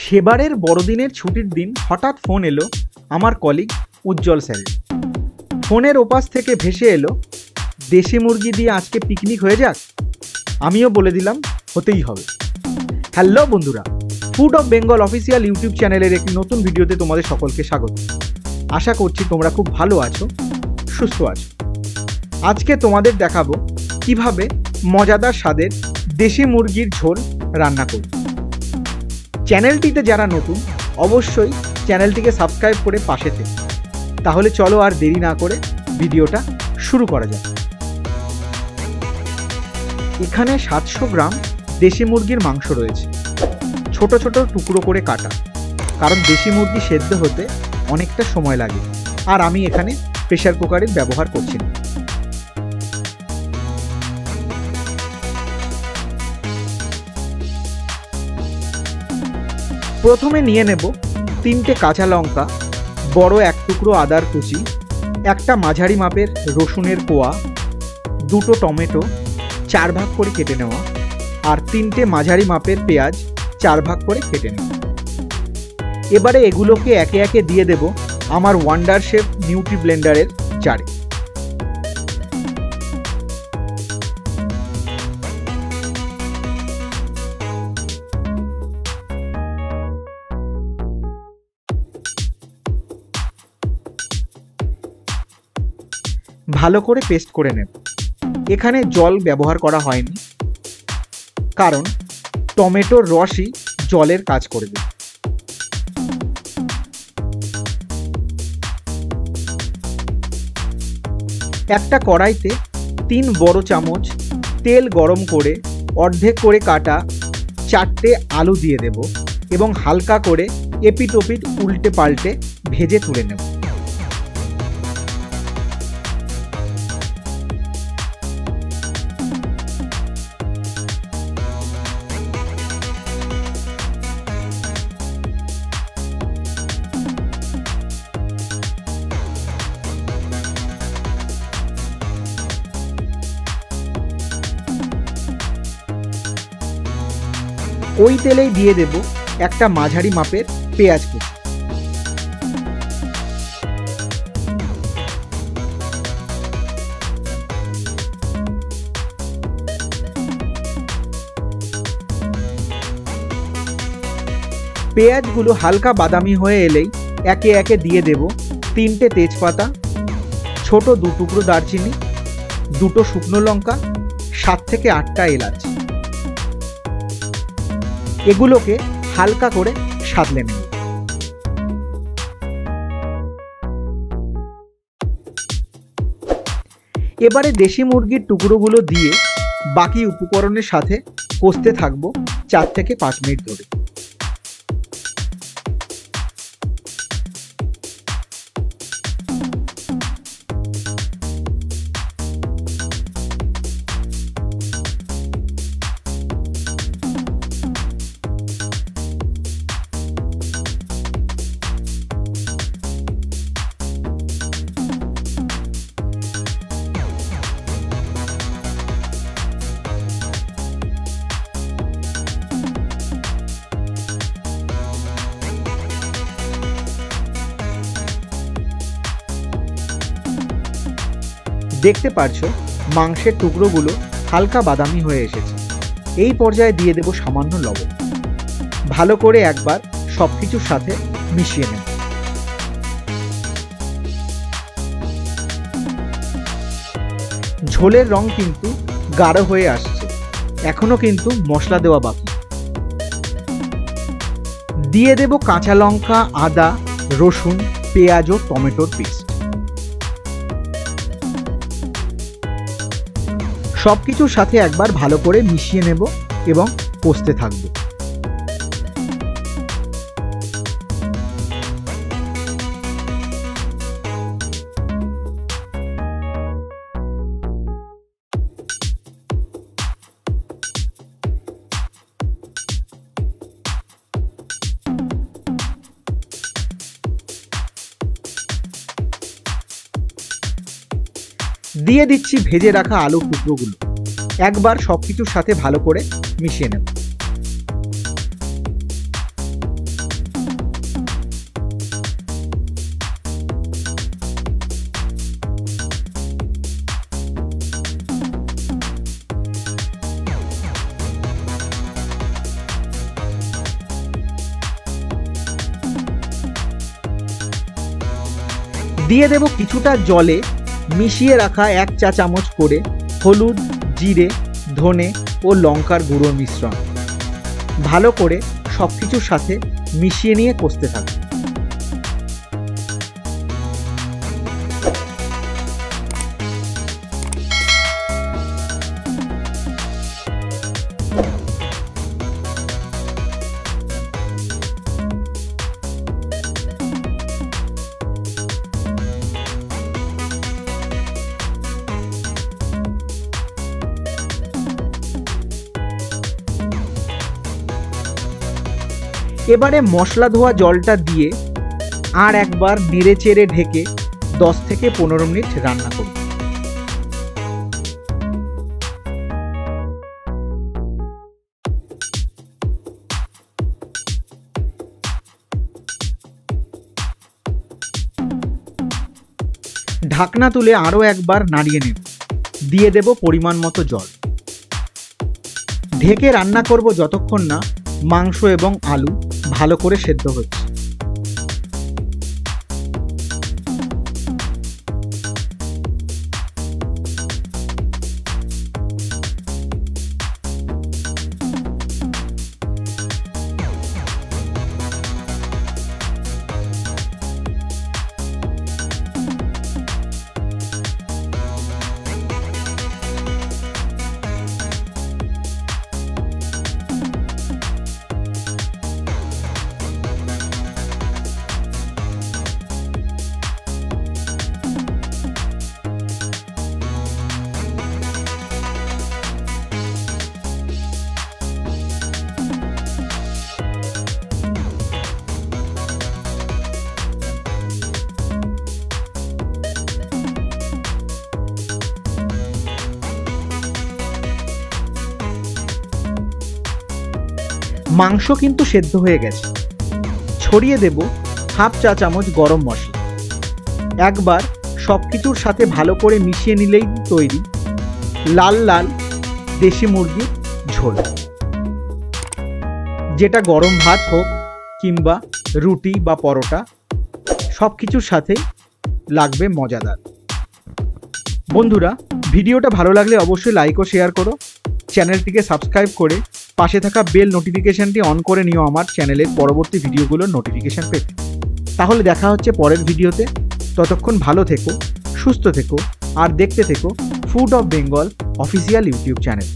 সেবারের বড়দিনের ছুটির দিন হঠাৎ ফোন এলো আমার কলিগ উজ্জ্বল স্যারের। ফোনের ওপাশ থেকে ভেসে এলো, দেশি মুরগি দিয়ে আজকে পিকনিক হয়ে যাক। আমিও বলে দিলাম হতেই হবে। হ্যালো বন্ধুরা, food of Bengal official YouTube চ্যানেলের একটি নতুন ভিডিওতে তোমাদের সকলকে স্বাগত। আশা করছি তোমরা খুব ভালো আছো, সুস্থ আছো। আজকে তোমাদের দেখাবো কিভাবে মজাদার স্বাদের দেশি মুরগির ঝোল রান্না করব। চ্যানেলটিতে যারা নতুন অবশ্যই চ্যানেলটিকে সাবস্ক্রাইব করে পাশে থেকে। তাহলে চলো আর দেরি না করে ভিডিওটা শুরু করা যাক। এখানে 700 গ্রাম দেশি মুরগির মাংস রয়েছে, ছোট ছোট টুকরো করে কাটা, কারণ দেশি মুরগি সেদ্ধ হতে অনেকটা সময় লাগে। আর আমি এখানে প্রেসার কুকারের ব্যবহার করছি না। প্রথমে নিয়ে নেব 3টে কাঁচা লঙ্কা, বড় 1 টুকরো আদার কুচি, একটা মাঝারি মাপের রসুনের কোয়া, 2টো টমেটো 4 ভাগ করে কেটে নেওয়া, আর 3টে মাঝারি মাপের পেঁয়াজ 4 ভাগ করে কেটে নেওয়া। এবারে এগুলোকে একে একে দিয়ে দেব আমার ওয়ান্ডার শেফ নিউট্রি ব্লেন্ডারের জারে। ভালো করে পেস্ট করে নেব। এখানে জল ব্যবহার করা হয়নি, কারণ টমেটোর রসই জলের কাজ করবে। একটা কড়াইতে 3 বড় চামচ তেল গরম করে অর্ধেক করে কাটা 4টে আলু দিয়ে দেব এবং হালকা করে এপিট ওপিট উল্টে পাল্টে ভেজে তুলে নেব। ওই তেলেই দিয়ে দেব একটা মাঝারি মাপের পেঁয়াজ কুচি। পেঁয়াজগুলো হালকা বাদামি হয়ে এলেই একে একে দিয়ে দেব 3টে তেজপাতা, ছোট 2 টুকরো দারচিনি, 2টো শুকনো লঙ্কা, 7 থেকে 8টা এলাচ। এগুলোকে হালকা করে সাঁতলে নেব। এবারে দেশি মুরগির টুকরোগুলো দিয়ে বাকি উপকরণের সাথে কষতে থাকবো 4 থেকে 5 মিনিট ধরে। দেখতে পারছো মাংসের টুকরোগুলো হালকা বাদামি হয়ে এসেছে। এই পর্যায়ে দিয়ে দেব সামান্য লবণ। ভালো করে একবার সবকিছুর সাথে মিশিয়ে নেব। ঝোলের রং কিন্তু গাঢ় হয়ে আসছে, এখনো কিন্তু মশলা দেওয়া বাকি। দিয়ে দেব কাঁচা লঙ্কা, আদা, রসুন, পেঁয়াজ ও টমেটোর পেস্ট। সবকিছুর সাথে একবার ভালো করে মিশিয়ে নেব এবং কষতে থাকব। দিয়ে দিচ্ছি ভেজে রাখা আলুর টুকরোগুলো। একবার সবকিছুর সাথে ভালো করে মিশিয়ে নেব। দিয়ে দেব কিছুটা জলে মিশিয়ে রাখা 1 চা চামচ করে হলুদ, জিরে, ধনে ও লঙ্কার গুঁড়োর মিশ্রণ। ভালো করে সব কিছুর সাথে মিশিয়ে নিয়ে কষতে থাকবে। এবারে মশলা ধোয়া জলটা দিয়ে আর একবার নেড়ে চেড়ে ঢেকে 10 থেকে 15 মিনিট রান্না করব। ঢাকনা তুলে আরও একবার নাড়িয়ে নেব। দিয়ে দেব পরিমাণ মতো জল। ঢেকে রান্না করব যতক্ষণ না মাংস এবং আলু ভালো করে সেদ্ধ হচ্ছে। মাংস কিন্তু সেদ্ধ হয়ে গেছে। ছড়িয়ে দেব হাফ চা চামচ গরম মশলা। একবার সব কিছুর সাথে ভালো করে মিশিয়ে নিলেই তৈরি লাল লাল দেশি মুরগির ঝোল, যেটা গরম ভাত হোক কিংবা রুটি বা পরোটা সব কিছুর সাথে লাগবে মজাদার। বন্ধুরা, ভিডিওটা ভালো লাগলে অবশ্যই লাইক ও শেয়ার করো। চ্যানেলটিকে সাবস্ক্রাইব করে পাশে থাকা বেল নোটিফিকেশনটি অন করে নিও আমার চ্যানেলের পরবর্তী ভিডিওগুলোর নোটিফিকেশন পেতে। তাহলে দেখা হচ্ছে পরের ভিডিওতে। ততক্ষণ ভালো থেকো, সুস্থ থেকো আর দেখতে থেকো food of Bengal official YouTube channel.